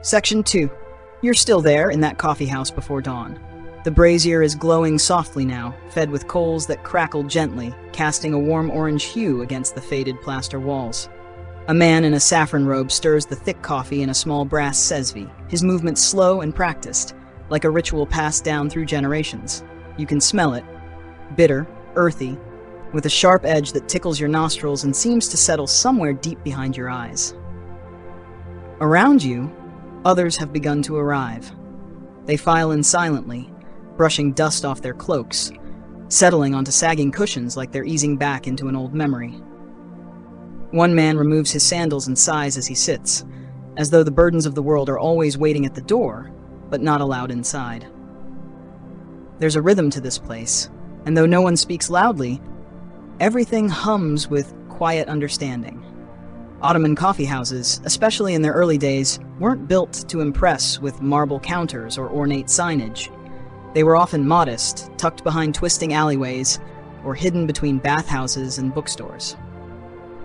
Section 2. You're still there in that coffee house before dawn. The brazier is glowing softly now, fed with coals that crackle gently, casting a warm orange hue against the faded plaster walls. A man in a saffron robe stirs the thick coffee in a small brass sezvi, his movements slow and practiced, like a ritual passed down through generations. You can smell it, bitter, earthy, with a sharp edge that tickles your nostrils and seems to settle somewhere deep behind your eyes. Around you, others have begun to arrive. They file in silently, brushing dust off their cloaks, settling onto sagging cushions like they're easing back into an old memory. One man removes his sandals and sighs as he sits, as though the burdens of the world are always waiting at the door, but not allowed inside. There's a rhythm to this place, and though no one speaks loudly, everything hums with quiet understanding. Ottoman coffeehouses, especially in their early days, weren't built to impress with marble counters or ornate signage. They were often modest, tucked behind twisting alleyways, or hidden between bathhouses and bookstores.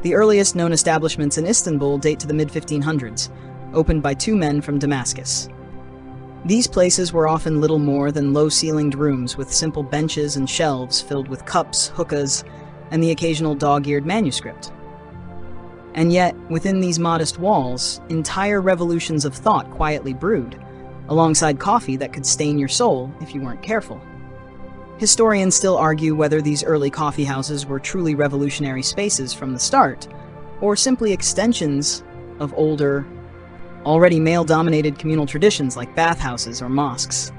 The earliest known establishments in Istanbul date to the mid-1500s, opened by two men from Damascus. These places were often little more than low-ceilinged rooms with simple benches and shelves filled with cups, hookahs, and the occasional dog-eared manuscript. And yet, within these modest walls, entire revolutions of thought quietly brewed, alongside coffee that could stain your soul if you weren't careful. Historians still argue whether these early coffeehouses were truly revolutionary spaces from the start, or simply extensions of older, already male-dominated communal traditions like bathhouses or mosques.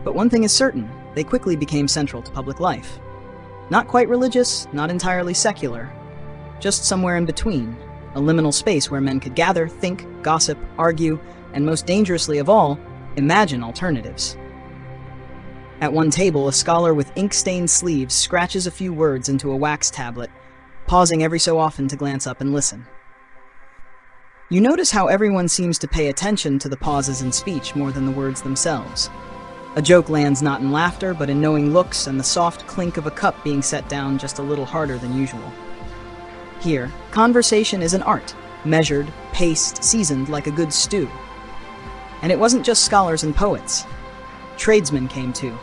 But one thing is certain, they quickly became central to public life. Not quite religious, not entirely secular, just somewhere in between, a liminal space where men could gather, think, gossip, argue, and most dangerously of all, imagine alternatives. At one table, a scholar with ink-stained sleeves scratches a few words into a wax tablet, pausing every so often to glance up and listen. You notice how everyone seems to pay attention to the pauses in speech more than the words themselves. A joke lands not in laughter, but in knowing looks and the soft clink of a cup being set down just a little harder than usual. Here, conversation is an art, measured, paced, seasoned like a good stew. And it wasn't just scholars and poets. Tradesmen came too,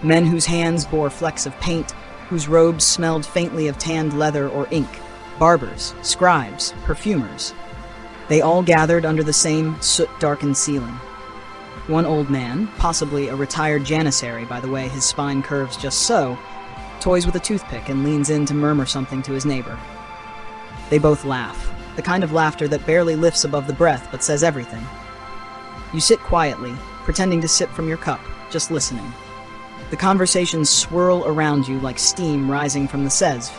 men whose hands bore flecks of paint, whose robes smelled faintly of tanned leather or ink, barbers, scribes, perfumers. They all gathered under the same soot-darkened ceiling. One old man, possibly a retired janissary by the way his spine curves just so, toys with a toothpick and leans in to murmur something to his neighbor. They both laugh, the kind of laughter that barely lifts above the breath but says everything. You sit quietly, pretending to sip from your cup, just listening. The conversations swirl around you like steam rising from the sezv.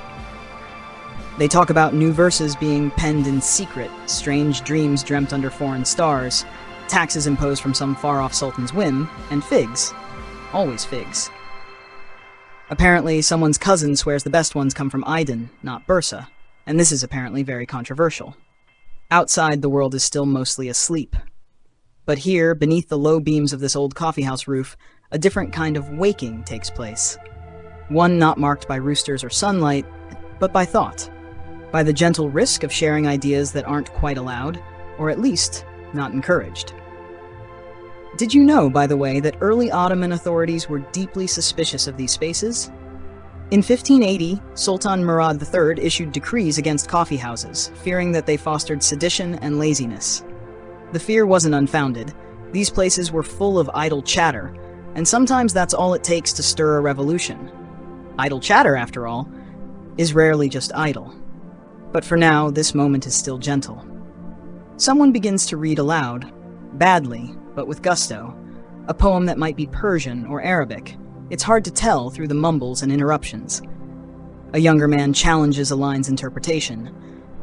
They talk about new verses being penned in secret, strange dreams dreamt under foreign stars, taxes imposed from some far-off sultan's whim, and figs. Always figs. Apparently, someone's cousin swears the best ones come from Aydin, not Bursa, and this is apparently very controversial. Outside, the world is still mostly asleep. But here, beneath the low beams of this old coffeehouse roof, a different kind of waking takes place. One not marked by roosters or sunlight, but by thought. By the gentle risk of sharing ideas that aren't quite allowed, or at least not encouraged. Did you know, by the way, that early Ottoman authorities were deeply suspicious of these spaces? In 1580, Sultan Murad III issued decrees against coffeehouses, fearing that they fostered sedition and laziness. The fear wasn't unfounded. These places were full of idle chatter, and sometimes that's all it takes to stir a revolution. Idle chatter, after all, is rarely just idle. But for now, this moment is still gentle. Someone begins to read aloud, badly, but with gusto, a poem that might be Persian or Arabic. It's hard to tell through the mumbles and interruptions. A younger man challenges a line's interpretation,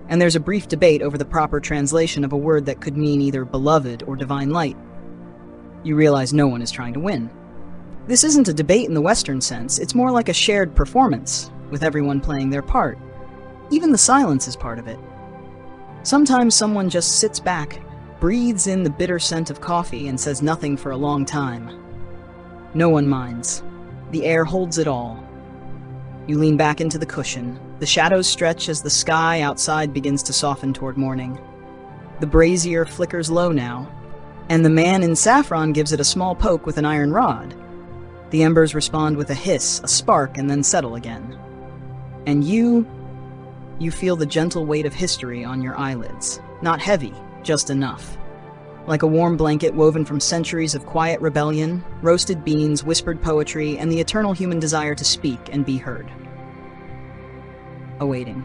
and there's a brief debate over the proper translation of a word that could mean either beloved or divine light. You realize no one is trying to win. This isn't a debate in the Western sense, it's more like a shared performance, with everyone playing their part. Even the silence is part of it. Sometimes someone just sits back, breathes in the bitter scent of coffee, and says nothing for a long time. No one minds. The air holds it all. You lean back into the cushion. The shadows stretch as the sky outside begins to soften toward morning. The brazier flickers low now, and the man in saffron gives it a small poke with an iron rod. The embers respond with a hiss, a spark, and then settle again. And you feel the gentle weight of history on your eyelids. Not heavy, just enough. Like a warm blanket woven from centuries of quiet rebellion, roasted beans, whispered poetry, and the eternal human desire to speak and be heard. Awaiting.